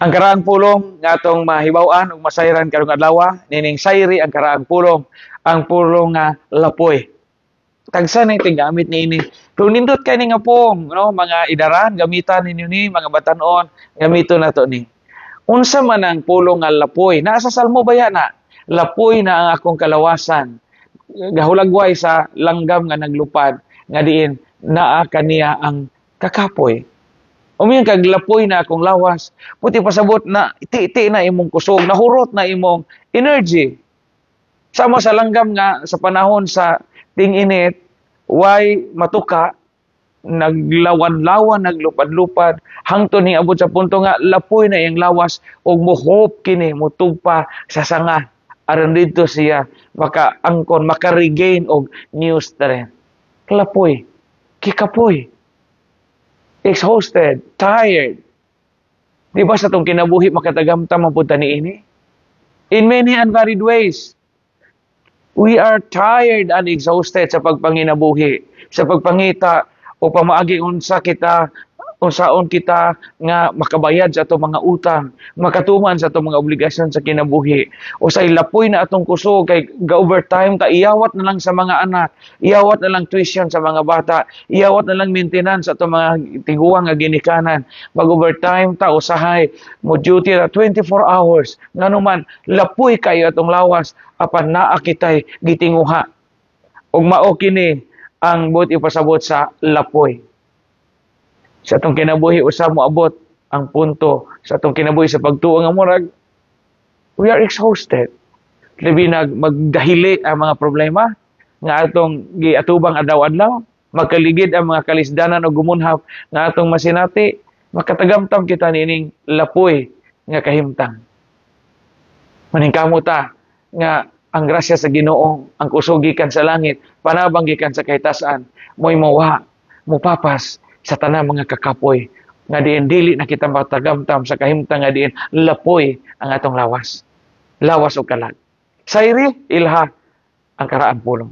Ang karaang pulong nga atong mahibaw-an ug masayran karong adlaw nining sayri ang karaang pulong, ang pulong nga lapoy. Tagsa na tigamit niini. Kung nindot kay ni nga pong, no, mga idaran gamitan ninyo ni mga batan-on, gamiton nato ni. Unsa man ang pulong nga lapoy? Naa sa Salmo baya na. Lapoy na ang akong kalawasan. Gahulagway sa langgam nga naglupad nga diin naa kaniya ang kakapoy. Umiyan kag lapoy na akong lawas. Puti pasabot na iti na imong kusog, nahurot na imong energy. Sama sa langgam nga sa panahon sa ting-init, way matuka, naglawan-lawan, naglupad-lupad, hangtod ni abot sa punto nga lapoy na iyang lawas ug mohop kini motugpa sa sanga. Aron dito siya makaangkon, maka-regain og new strength. Lapoy, kikapoy. Exhausted, tired. Di ba sa itong kinabuhi makatagamtam ang punta ni ini? In many and varied ways. We are tired and exhausted sa pagpanginabuhi, sa pagpangita o pamaagi unsaon kita nga makabayad sa atong mga utang, makatuman sa atong mga obligasyon sa kinabuhi. O sa ilapoy na atong kusog kay ga-overtime ta, iyawat na lang sa mga anak, iyawat na lang tuition sa mga bata, iyawat na lang maintenance sa atong mga tiguang nga ginikanan. Mag-overtime ta usahay mo duty ta 24 hours. Nganuman lapoy kayo atong lawas apan naa kitay gitinguha. Ug mao kini ang buot ipasabot sa lapoy. Sa atong kinabuhi usab mo abot ang punto sa atong kinabuhi sa pagtuo nga murag we are exhausted. Labi magdahili ang mga problema nga atong giatubang adlaw-adlaw, magkaligid ang mga kalisdanan o gumunhap nga atong masinati, makatagamtam kita nining lapoy nga kahimtang. Maningkamot ta nga ang grasya sa Ginoo, ang kusog gikan sa langit, panabang gikan sa kahitasan, mo'y mawa, mupapas sa tanang mga kakapoy nga diin dili na kita matagamtam sa kahimtang nga diin lapoy ang atong lawas o kalag. Sayri ilha ang karaang pulong.